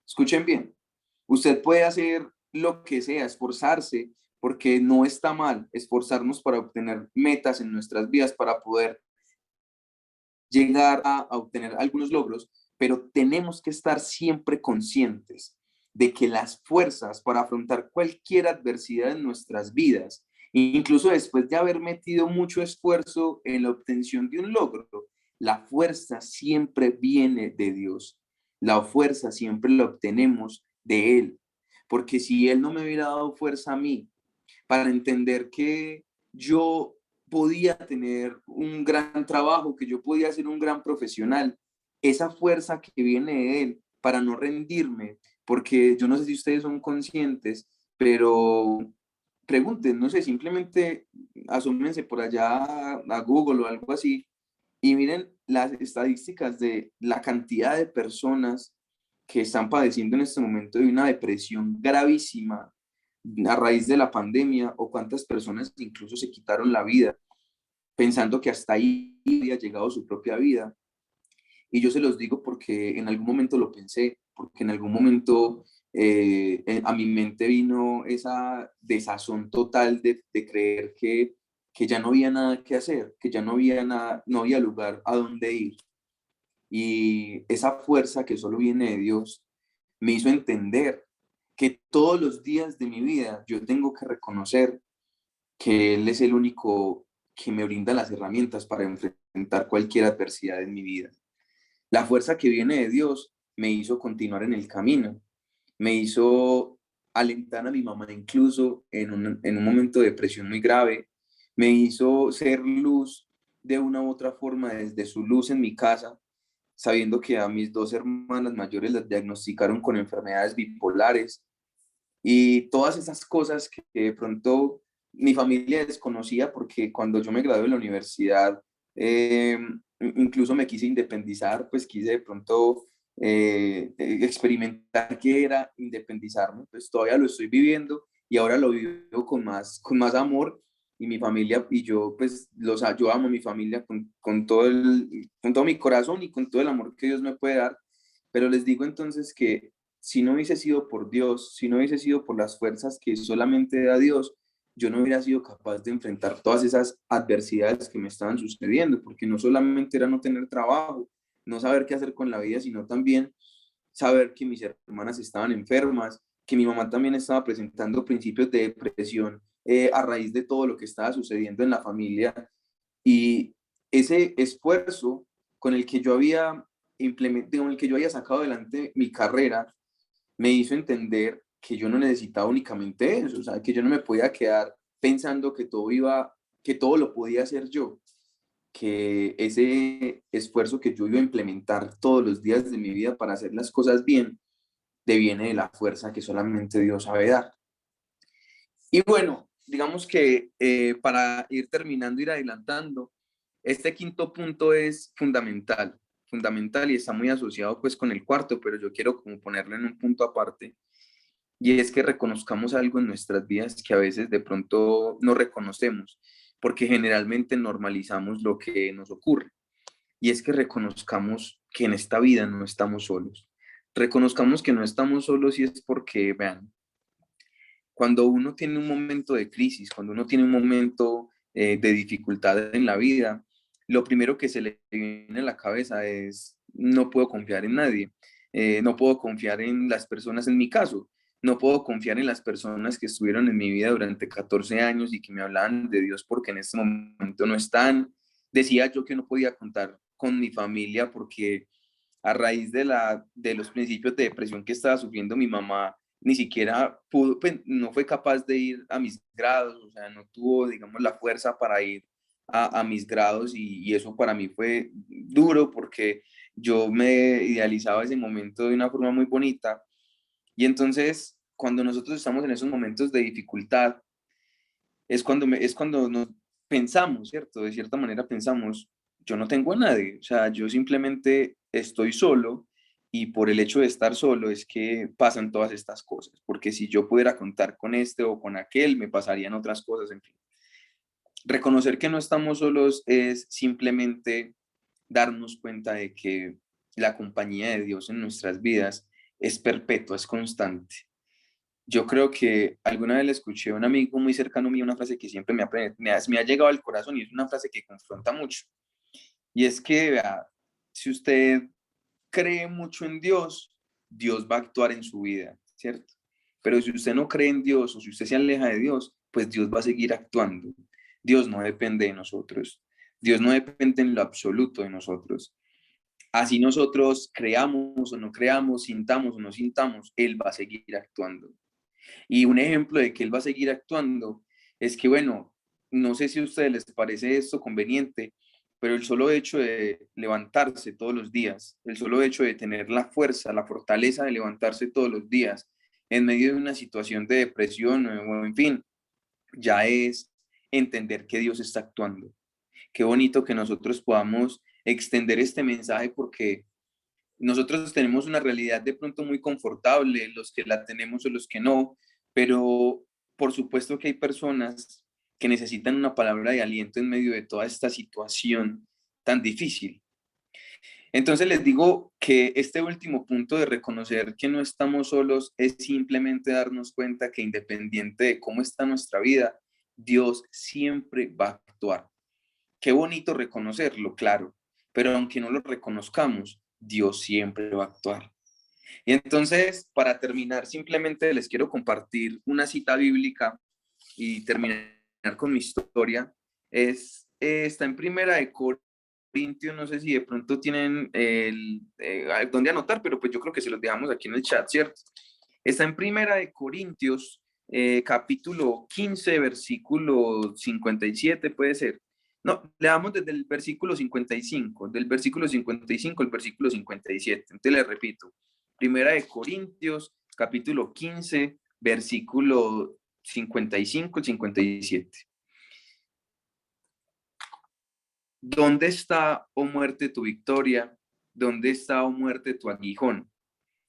Escuchen bien, usted puede hacer lo que sea, esforzarse, porque no está mal esforzarnos para obtener metas en nuestras vidas, para poder llegar a obtener algunos logros, pero tenemos que estar siempre conscientes de que las fuerzas para afrontar cualquier adversidad en nuestras vidas, incluso después de haber metido mucho esfuerzo en la obtención de un logro, la fuerza siempre viene de Dios. La fuerza siempre la obtenemos de Él. Porque si Él no me hubiera dado fuerza a mí para entender que yo podía tener un gran trabajo, que yo podía ser un gran profesional, esa fuerza que viene de Él para no rendirme, porque yo no sé si ustedes son conscientes, pero pregunten, no sé, simplemente asómense por allá a Google o algo así y miren las estadísticas de la cantidad de personas que están padeciendo en este momento de una depresión gravísima a raíz de la pandemia, o cuántas personas incluso se quitaron la vida pensando que hasta ahí había llegado su propia vida. Y yo se los digo porque en algún momento lo pensé, porque en algún momento a mi mente vino esa desazón total de creer que ya no había nada que hacer, que ya no había nada, no había lugar a donde ir. Y esa fuerza que solo viene de Dios me hizo entender que todos los días de mi vida yo tengo que reconocer que Él es el único que me brinda las herramientas para enfrentar cualquier adversidad en mi vida. La fuerza que viene de Dios me hizo continuar en el camino, me hizo alentar a mi mamá incluso en un momento de depresión muy grave, me hizo ser luz de una u otra forma desde su luz en mi casa, sabiendo que a mis dos hermanas mayores las diagnosticaron con enfermedades bipolares y todas esas cosas que de pronto mi familia desconocía, porque cuando yo me gradué de la universidad, incluso me quise independizar, pues quise de pronto experimentar qué era independizarme, pues todavía lo estoy viviendo y ahora lo vivo con más amor, y mi familia y yo, pues yo amo a mi familia con todo mi corazón y con todo el amor que Dios me puede dar, pero les digo entonces que si no hubiese sido por Dios, si no hubiese sido por las fuerzas que solamente da Dios, yo no hubiera sido capaz de enfrentar todas esas adversidades que me estaban sucediendo, porque no solamente era no tener trabajo, no saber qué hacer con la vida, sino también saber que mis hermanas estaban enfermas, que mi mamá también estaba presentando principios de depresión a raíz de todo lo que estaba sucediendo en la familia. Y ese esfuerzo con el que yo había implementado, con el que yo había sacado adelante mi carrera, me hizo entender que yo no necesitaba únicamente eso, o sea, que yo no me podía quedar pensando que todo lo podía hacer yo, que ese esfuerzo que yo iba a implementar todos los días de mi vida para hacer las cosas bien, deviene de la fuerza que solamente Dios sabe dar. Y bueno, digamos que para ir terminando, ir adelantando, este quinto punto es fundamental, fundamental y está muy asociado pues con el cuarto, pero yo quiero como ponerlo en un punto aparte. Y es que reconozcamos algo en nuestras vidas que a veces de pronto no reconocemos, porque generalmente normalizamos lo que nos ocurre. Y es que reconozcamos que en esta vida no estamos solos. Reconozcamos que no estamos solos, y es porque, vean, cuando uno tiene un momento de crisis, cuando uno tiene un momento de dificultad en la vida, lo primero que se le viene a la cabeza es: no puedo confiar en nadie, no puedo confiar en las personas, en mi caso, no puedo confiar en las personas que estuvieron en mi vida durante 14 años y que me hablaban de Dios, porque en este momento no están. Decía yo que no podía contar con mi familia porque a raíz de los principios de depresión que estaba sufriendo mi mamá, ni siquiera pudo, pues, no fue capaz de ir a mis grados, o sea, no tuvo, digamos, la fuerza para ir a mis grados, y eso para mí fue duro porque yo me idealizaba ese momento de una forma muy bonita. Y entonces, cuando nosotros estamos en esos momentos de dificultad, es cuando nos pensamos, ¿cierto? De cierta manera pensamos: yo no tengo a nadie, o sea, yo simplemente estoy solo, y por el hecho de estar solo es que pasan todas estas cosas, porque si yo pudiera contar con este o con aquel, me pasarían otras cosas, en fin. Reconocer que no estamos solos es simplemente darnos cuenta de que la compañía de Dios en nuestras vidas es perpetua, es constante. Yo creo que alguna vez le escuché a un amigo muy cercano mío una frase que siempre me ha llegado al corazón y es una frase que confronta mucho. Y es que, vea, si usted cree mucho en Dios, Dios va a actuar en su vida, ¿cierto? Pero si usted no cree en Dios o si usted se aleja de Dios, pues Dios va a seguir actuando. Dios no depende de nosotros. Dios no depende en lo absoluto de nosotros. Así nosotros creamos o no creamos, sintamos o no sintamos, Él va a seguir actuando. Y un ejemplo de que Él va a seguir actuando es que, bueno, no sé si a ustedes les parece esto conveniente, pero el solo hecho de levantarse todos los días, el solo hecho de tener la fuerza, la fortaleza de levantarse todos los días en medio de una situación de depresión o en fin, ya es entender que Dios está actuando. Qué bonito que nosotros podamos extender este mensaje porque nosotros tenemos una realidad de pronto muy confortable, los que la tenemos o los que no, pero por supuesto que hay personas que necesitan una palabra de aliento en medio de toda esta situación tan difícil. Entonces les digo que este último punto de reconocer que no estamos solos es simplemente darnos cuenta que independiente de cómo está nuestra vida, Dios siempre va a actuar. Qué bonito reconocerlo, claro, pero aunque no lo reconozcamos, Dios siempre va a actuar. Y entonces, para terminar, simplemente les quiero compartir una cita bíblica y terminar con mi historia. Está en Primera de Corintios, no sé si de pronto tienen dónde anotar, pero pues yo creo que se los dejamos aquí en el chat, ¿cierto? Está en Primera de Corintios, capítulo 15, versículo 57, puede ser. No, le damos desde el versículo 55, del versículo 55 al versículo 57. Entonces le repito, Primera de Corintios, capítulo 15, versículo 55 al 57. ¿Dónde está, oh muerte, tu victoria? ¿Dónde está, oh muerte, tu aguijón?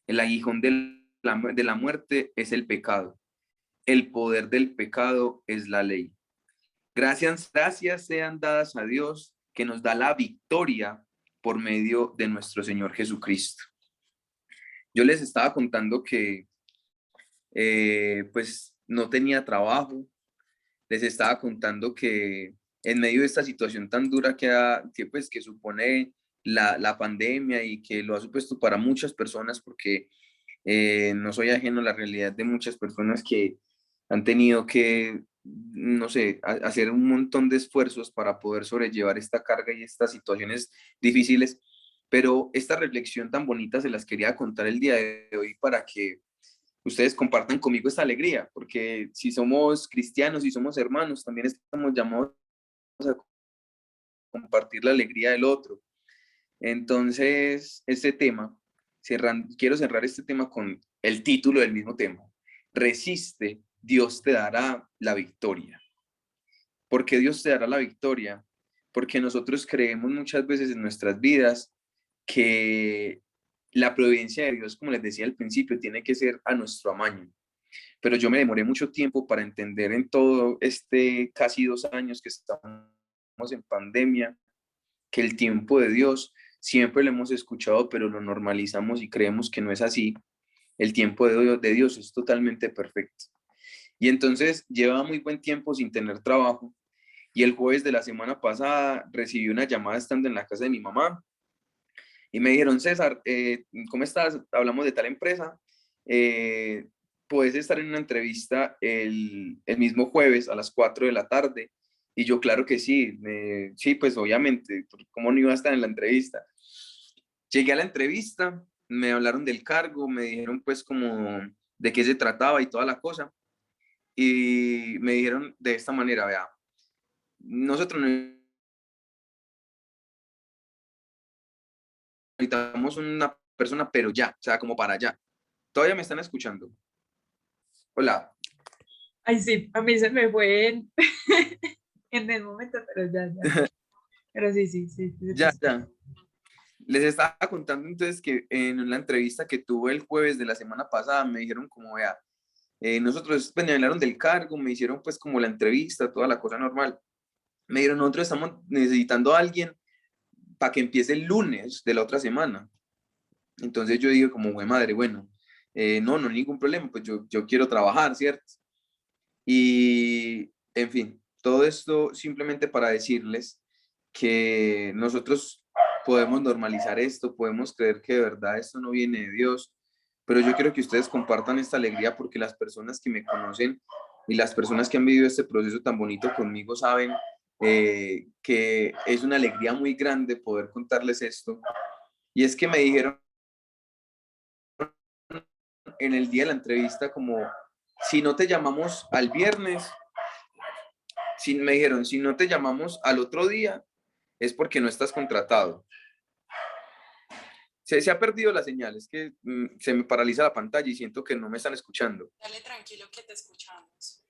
El aguijón de la muerte es el pecado. El poder del pecado es la ley. Gracias sean dadas a Dios que nos da la victoria por medio de nuestro Señor Jesucristo. Yo les estaba contando que pues no tenía trabajo, les estaba contando que en medio de esta situación tan dura que supone la pandemia y que lo ha supuesto para muchas personas, porque no soy ajeno a la realidad de muchas personas que han tenido que, no sé, hacer un montón de esfuerzos para poder sobrellevar esta carga y estas situaciones difíciles. Pero esta reflexión tan bonita se las quería contar el día de hoy para que ustedes compartan conmigo esta alegría, porque si somos cristianos y somos hermanos, también estamos llamados a compartir la alegría del otro. Entonces, este tema, quiero cerrar este tema con el título del mismo tema. Resiste, Dios te dará la victoria. ¿Por qué Dios te dará la victoria? Porque nosotros creemos muchas veces en nuestras vidas que la providencia de Dios, como les decía al principio, tiene que ser a nuestro amaño. Pero yo me demoré mucho tiempo para entender en todo casi 2 años que estamos en pandemia, que el tiempo de Dios siempre lo hemos escuchado, pero lo normalizamos y creemos que no es así. El tiempo de Dios es totalmente perfecto. Y entonces llevaba muy buen tiempo sin tener trabajo y el jueves de la semana pasada recibí una llamada estando en la casa de mi mamá y me dijeron, César, ¿cómo estás? Hablamos de tal empresa. Eh, Puedes estar en una entrevista el mismo jueves a las 4 de la tarde. Y yo, claro que sí, sí, pues obviamente, ¿cómo no iba a estar en la entrevista? Llegué a la entrevista, me hablaron del cargo, me dijeron pues como de qué se trataba y toda la cosa. Y me dijeron de esta manera, vea, nosotros necesitamos una persona, pero ya, o sea, como para allá. ¿Todavía me están escuchando? Hola. Ay, sí, a mí se me fue en el momento, pero ya, ya. Pero sí, sí, sí, sí, te Ya, escucho. ya. Les estaba contando entonces que en una entrevista que tuve el jueves de la semana pasada me dijeron como, vea, nosotros pues, me hablaron del cargo, me hicieron pues como la entrevista, toda la cosa normal. Me dijeron, nosotros estamos necesitando a alguien para que empiece el lunes de la otra semana. Entonces yo digo como, güey, madre, bueno, no hay ningún problema, pues yo quiero trabajar, ¿cierto? Y, en fin, todo esto simplemente para decirles que nosotros podemos normalizar esto, podemos creer que de verdad esto no viene de Dios, pero yo quiero que ustedes compartan esta alegría porque las personas que me conocen y las personas que han vivido este proceso tan bonito conmigo saben que es una alegría muy grande poder contarles esto. Y es que me dijeron en el día de la entrevista como, si no te llamamos al viernes, me dijeron, si no te llamamos al otro día, es porque no estás contratado. Se ha perdido la señal, es que se me paraliza la pantalla y siento que no me están escuchando. Dale tranquilo que te escuchamos.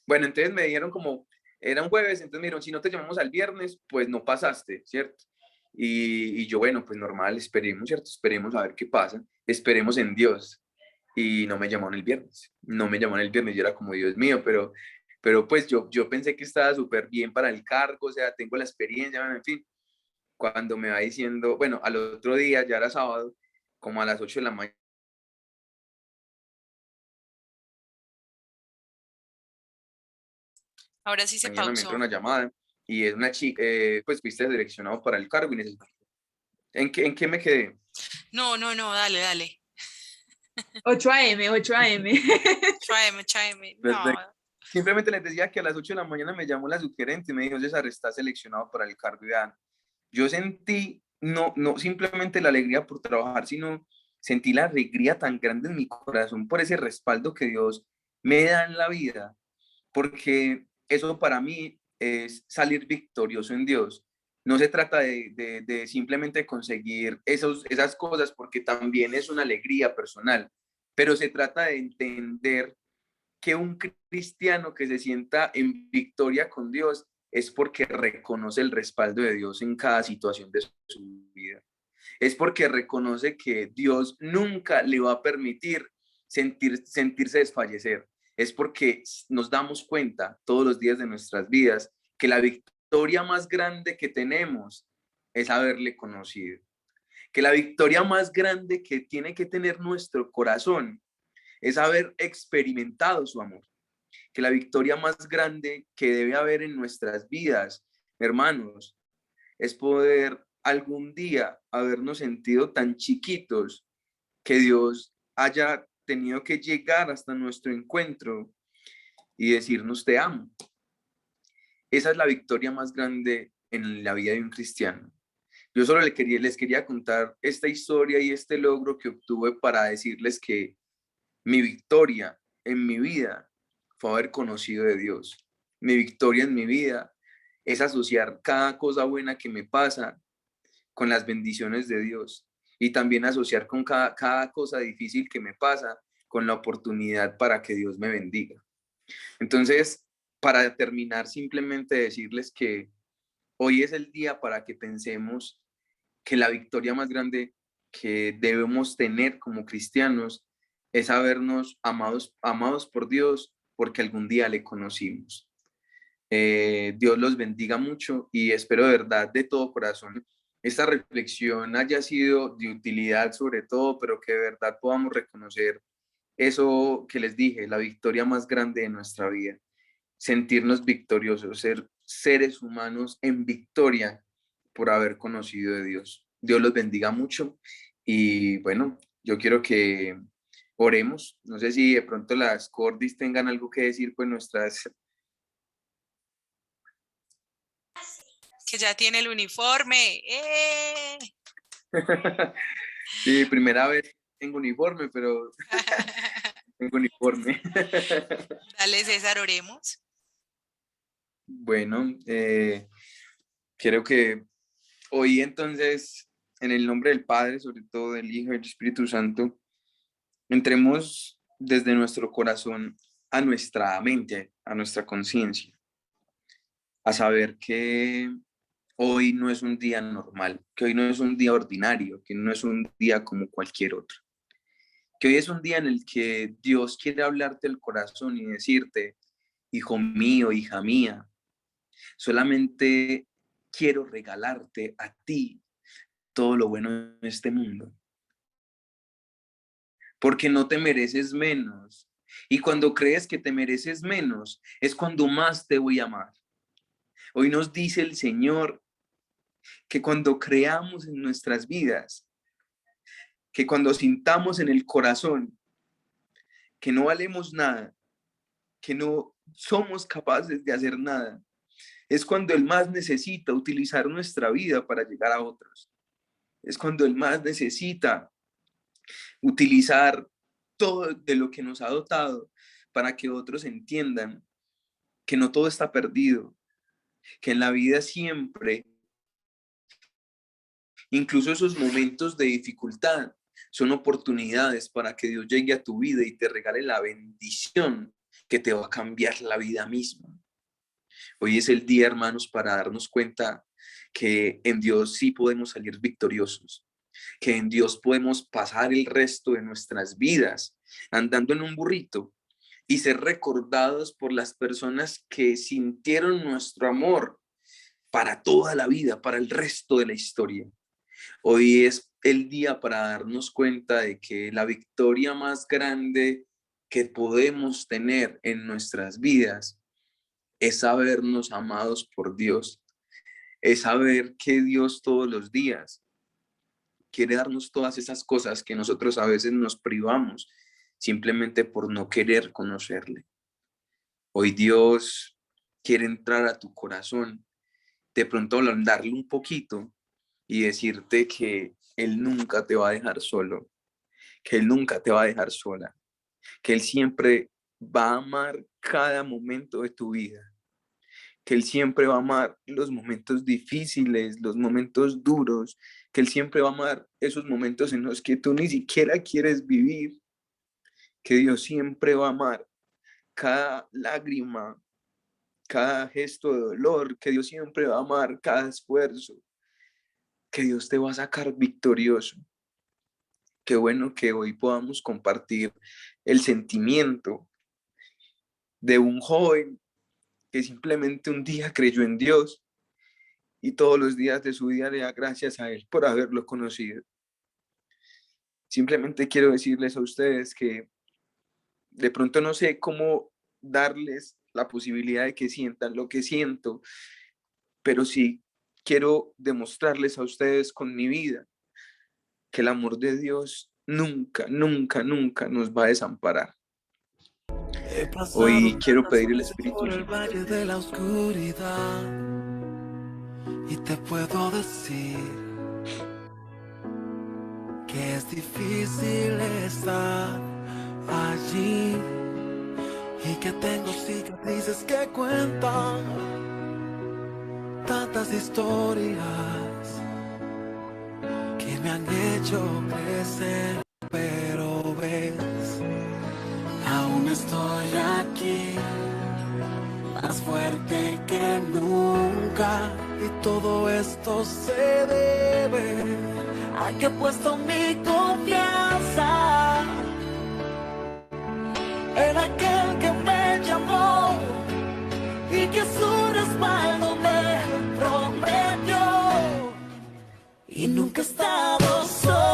Bueno, entonces me dijeron como, era un jueves, entonces me dijeron, si no te llamamos al viernes, pues no pasaste, ¿cierto? Y yo, bueno, pues normal, esperemos, ¿cierto? Esperemos a ver qué pasa, esperemos en Dios. Y no me llamaron el viernes, no me llamaron el viernes, yo era como, Dios mío, pero pues yo pensé que estaba súper bien para el cargo, o sea, tengo la experiencia, bueno, en fin, cuando me va diciendo, bueno, al otro día, ya era sábado, como a las 8 de la mañana, Ahora sí se me entra pausó. una llamada y es una chica, pues fuiste seleccionado para el cargo y necesito. ¿En qué me quedé? No, dale, dale. 8 a.m., 8 a.m. 8 a.m., 8 a.m. No. Perfecto. Simplemente les decía que a las 8 de la mañana me llamó la subgerente y me dijo, César, está seleccionado para el cargo. Y vean, yo sentí, no simplemente la alegría por trabajar, sino sentí la alegría tan grande en mi corazón por ese respaldo que Dios me da en la vida, porque eso para mí es salir victorioso en Dios. No se trata de simplemente conseguir esas cosas, porque también es una alegría personal, pero se trata de entender que un cristiano que se sienta en victoria con Dios es porque reconoce el respaldo de Dios en cada situación de su vida. Es porque reconoce que Dios nunca le va a permitir sentirse desfallecer. Es porque nos damos cuenta todos los días de nuestras vidas que la victoria más grande que tenemos es haberle conocido. Que la victoria más grande que tiene que tener nuestro corazón es haber experimentado su amor. Que la victoria más grande que debe haber en nuestras vidas, hermanos, es poder algún día habernos sentido tan chiquitos que Dios haya tenido que llegar hasta nuestro encuentro y decirnos te amo. Esa es la victoria más grande en la vida de un cristiano. Yo solo les quería contar esta historia y este logro que obtuve para decirles que mi victoria en mi vida fue haber conocido de Dios. Mi victoria en mi vida es asociar cada cosa buena que me pasa con las bendiciones de Dios y también asociar con cada cosa difícil que me pasa con la oportunidad para que Dios me bendiga. Entonces, para terminar, simplemente decirles que hoy es el día para que pensemos que la victoria más grande que debemos tener como cristianos es habernos amados por Dios porque algún día le conocimos. Dios los bendiga mucho y espero de verdad, de todo corazón, esta reflexión haya sido de utilidad sobre todo, pero que de verdad podamos reconocer eso que les dije, la victoria más grande de nuestra vida, sentirnos victoriosos, ser seres humanos en victoria por haber conocido de Dios. Dios los bendiga mucho y bueno, yo quiero que oremos. No sé si de pronto las Cordis tengan algo que decir, pues nuestras... Que ya tiene el uniforme. Sí, primera vez tengo uniforme, pero tengo uniforme. Dale, César, oremos. Bueno, quiero que hoy entonces, en el nombre del Padre, sobre todo del Hijo y del Espíritu Santo, entremos desde nuestro corazón a nuestra mente, a nuestra conciencia, a saber que hoy no es un día normal, que hoy no es un día ordinario, que no es un día como cualquier otro, que hoy es un día en el que Dios quiere hablarte el corazón y decirte, hijo mío, hija mía, solamente quiero regalarte a ti todo lo bueno en este mundo, porque no te mereces menos. Y cuando crees que te mereces menos, es cuando más te voy a amar. Hoy nos dice el Señor que cuando creamos en nuestras vidas, que cuando sintamos en el corazón que no valemos nada, que no somos capaces de hacer nada, es cuando Él más necesita utilizar nuestra vida para llegar a otros. Es cuando Él más necesita utilizar todo de lo que nos ha dotado para que otros entiendan que no todo está perdido, que en la vida siempre, incluso esos momentos de dificultad, son oportunidades para que Dios llegue a tu vida y te regale la bendición que te va a cambiar la vida misma. Hoy es el día, hermanos, para darnos cuenta que en Dios sí podemos salir victoriosos, que en Dios podemos pasar el resto de nuestras vidas andando en un burrito y ser recordados por las personas que sintieron nuestro amor para toda la vida, para el resto de la historia. Hoy es el día para darnos cuenta de que la victoria más grande que podemos tener en nuestras vidas es sabernos amados por Dios, es saber que Dios todos los días quiere darnos todas esas cosas que nosotros a veces nos privamos simplemente por no querer conocerle. Hoy Dios quiere entrar a tu corazón, de pronto ablandarle un poquito y decirte que Él nunca te va a dejar solo, que Él nunca te va a dejar sola, que Él siempre va a amar cada momento de tu vida, que Él siempre va a amar los momentos difíciles, los momentos duros, que Él siempre va a amar esos momentos en los que tú ni siquiera quieres vivir, que Dios siempre va a amar cada lágrima, cada gesto de dolor, que Dios siempre va a amar cada esfuerzo, que Dios te va a sacar victorioso. Qué bueno que hoy podamos compartir el sentimiento de un joven que simplemente un día creyó en Dios y todos los días de su vida le da gracias a Él por haberlo conocido. Simplemente quiero decirles a ustedes que de pronto no sé cómo darles la posibilidad de que sientan lo que siento, pero sí quiero demostrarles a ustedes con mi vida que el amor de Dios nunca, nunca, nunca nos va a desamparar. He pasado Hoy quiero tantas pedir el veces Espíritu por el Santo. valle de la oscuridad y te puedo decir que es difícil estar allí y que tengo cicatrices que cuentan tantas historias que me han hecho crecer, pero ves, aún estoy aquí, más fuerte que nunca, y todo esto se debe a que he puesto mi confianza en aquel que me llamó y que su respaldo me prometió, y nunca he estado solo.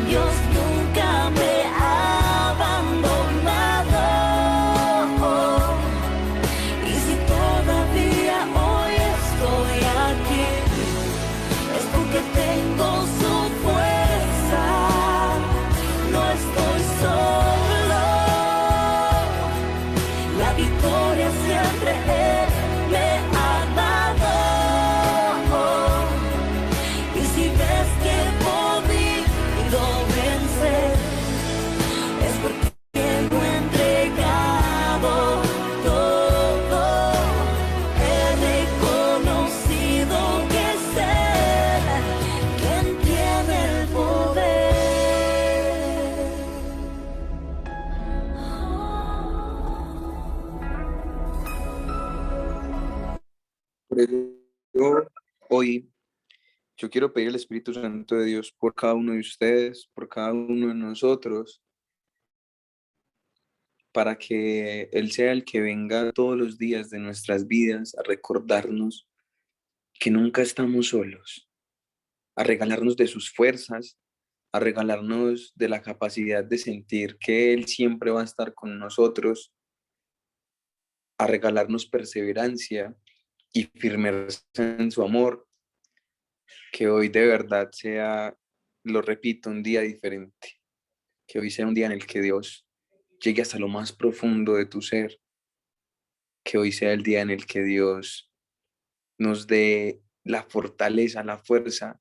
Dios nunca me ha abandonado, y si todavía hoy estoy aquí es porque tengo su fuerza. No estoy solo, la victoria siempre Él me ha dado, y si ves que he podido vencer es porque lo he entregado todo. He reconocido que es Él quien tiene el poder. Por eso, hoy yo quiero pedir el Espíritu Santo de Dios por cada uno de ustedes, por cada uno de nosotros, para que Él sea el que venga todos los días de nuestras vidas a recordarnos que nunca estamos solos, a regalarnos de sus fuerzas, a regalarnos de la capacidad de sentir que Él siempre va a estar con nosotros, a regalarnos perseverancia y firmeza en su amor, que hoy de verdad sea, lo repito, un día diferente, que hoy sea un día en el que Dios llegue hasta lo más profundo de tu ser, que hoy sea el día en el que Dios nos dé la fortaleza, la fuerza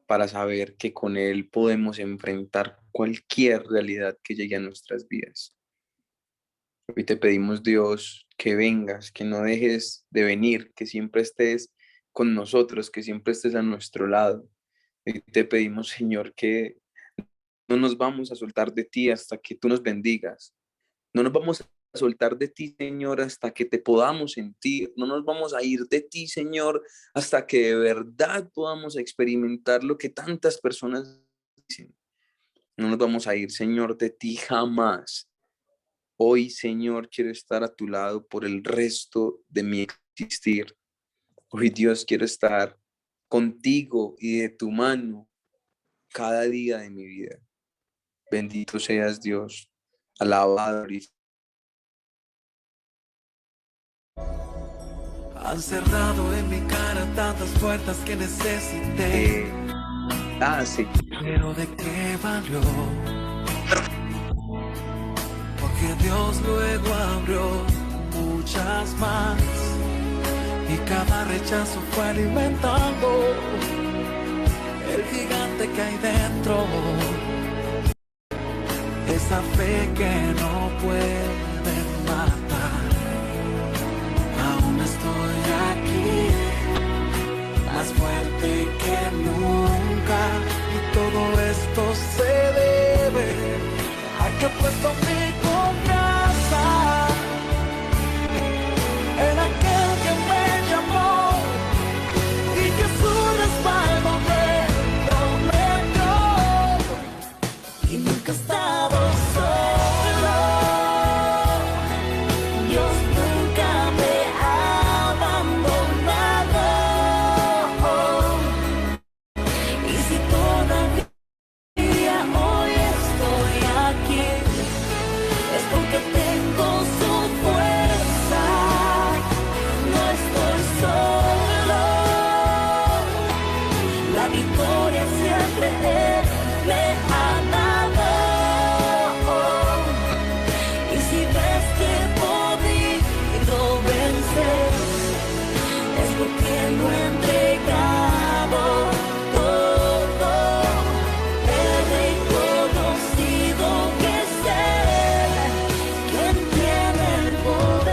para saber que con Él podemos enfrentar cualquier realidad que llegue a nuestras vidas. Hoy te pedimos, Dios, que vengas, que no dejes de venir, que siempre estés con nosotros, que siempre estés a nuestro lado. Y te pedimos, Señor, que no nos vamos a soltar de ti hasta que tú nos bendigas. No nos vamos a soltar de ti, Señor, hasta que te podamos sentir. No nos vamos a ir de ti, Señor, hasta que de verdad podamos experimentar lo que tantas personas dicen. No nos vamos a ir, Señor, de ti jamás. Hoy, Señor, quiero estar a tu lado por el resto de mi existir. Hoy, Dios, quiero estar contigo y de tu mano cada día de mi vida. Bendito seas, Dios. Alabado. Han cerrado en mi cara tantas puertas que necesité. Sí. Pero ¿de qué valió? Porque Dios luego abrió muchas más. Y cada rechazo fue alimentando el gigante que hay dentro. Esa fe que no puede matar. Aún estoy aquí, más fuerte que nunca. Y todo esto se debe a que he puesto mi confianza en aquel que me llamó y que su respaldo me prometió. Y nunca he estado solo. Dios nunca me ha abandonado. Y si todavía hoy estoy aquí, es porque tengo su fuerza. No estoy solo. La victoria siempre Él me ha dado. Y si ves que he podido vencer, es porque lo he entregado todo. He reconocido que es Él quien tiene el poder.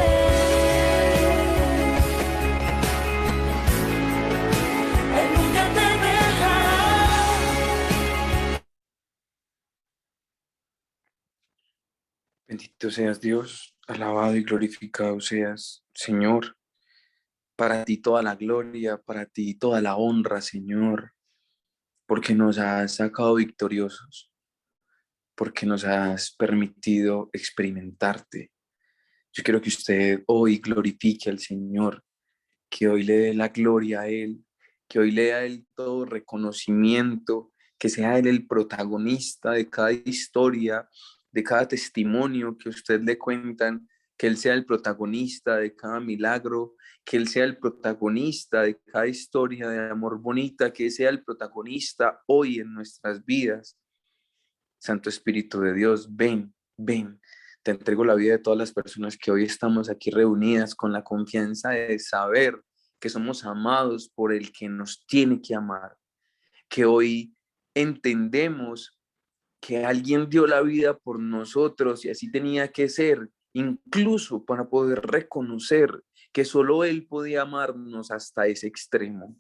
Él nunca te dejará. Bendito seas, Dios. Alabado y glorificado seas, Señor. Para ti toda la gloria, para ti toda la honra, Señor, porque nos has sacado victoriosos, porque nos has permitido experimentarte. Yo quiero que usted hoy glorifique al Señor, que hoy le dé la gloria a Él, que hoy le dé a Él todo reconocimiento, que sea Él el protagonista de cada historia, de cada testimonio que usted le cuentan, que Él sea el protagonista de cada milagro, que Él sea el protagonista de cada historia de amor bonita, que sea el protagonista hoy en nuestras vidas. Santo Espíritu de Dios, ven, ven. Te entrego la vida de todas las personas que hoy estamos aquí reunidas con la confianza de saber que somos amados por el que nos tiene que amar, que hoy entendemos que alguien dio la vida por nosotros y así tenía que ser, incluso para poder reconocer que solo Él podía amarnos hasta ese extremo.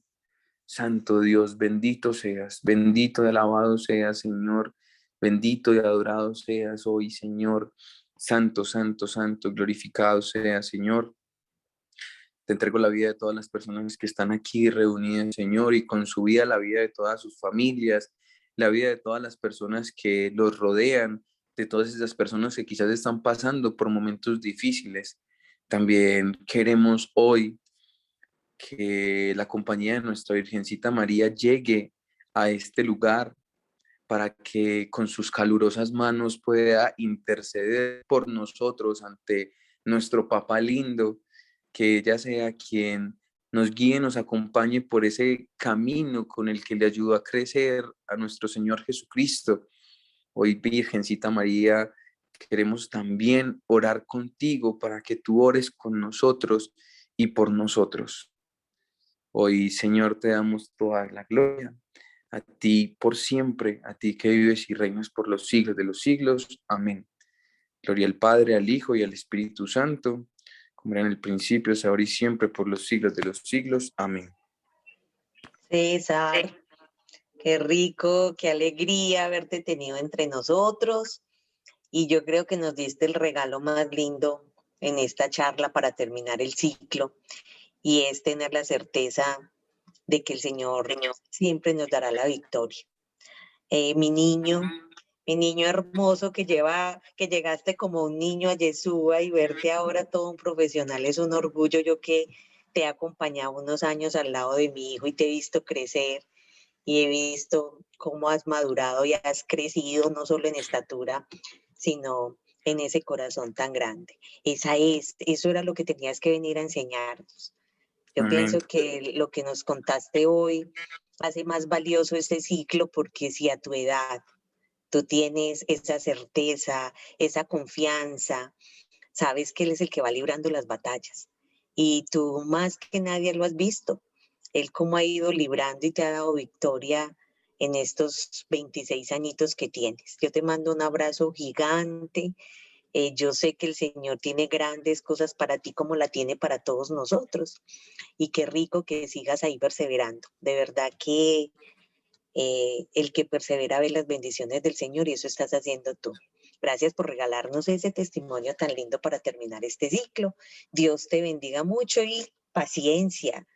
Santo Dios, bendito seas, bendito y alabado seas, Señor, bendito y adorado seas hoy, Señor. Santo, santo, santo, glorificado seas, Señor. Te entrego la vida de todas las personas que están aquí reunidas, Señor, y con su vida la vida de todas sus familias, la vida de todas las personas que los rodean, de todas esas personas que quizás están pasando por momentos difíciles. También queremos hoy que la compañía de nuestra Virgencita María llegue a este lugar para que con sus calurosas manos pueda interceder por nosotros ante nuestro Papá lindo, que ella sea quien nos guíe, nos acompañe por ese camino con el que le ayudó a crecer a nuestro Señor Jesucristo. Hoy, Virgencita María, queremos también orar contigo para que tú ores con nosotros y por nosotros. Hoy, Señor, te damos toda la gloria. A ti por siempre, a ti que vives y reinas por los siglos de los siglos. Amén. Gloria al Padre, al Hijo y al Espíritu Santo, como era en el principio, es ahora y siempre, por los siglos de los siglos. Amén. César, qué rico, qué alegría haberte tenido entre nosotros. Y yo creo que nos diste el regalo más lindo en esta charla para terminar el ciclo, y es tener la certeza de que el Señor siempre nos dará la victoria. Mi niño hermoso que llegaste como un niño a Yeshua, y verte ahora todo un profesional es un orgullo. Yo que te he acompañado unos años al lado de mi hijo y te he visto crecer y he visto cómo has madurado y has crecido, no solo en estatura, sino en ese corazón tan grande. Eso era lo que tenías que venir a enseñarnos. Yo Amén. pienso que lo que nos contaste hoy hace más valioso este ciclo, porque si a tu edad tú tienes esa certeza, esa confianza, sabes que Él es el que va librando las batallas. Y tú más que nadie lo has visto. Él cómo ha ido librando y te ha dado victoria en estos 26 añitos que tienes. Yo te mando un abrazo gigante. Yo sé que el Señor tiene grandes cosas para ti, como la tiene para todos nosotros. Y qué rico que sigas ahí perseverando. De verdad que el que persevera ve las bendiciones del Señor, y eso estás haciendo tú. Gracias por regalarnos ese testimonio tan lindo para terminar este ciclo. Dios te bendiga mucho y paciencia.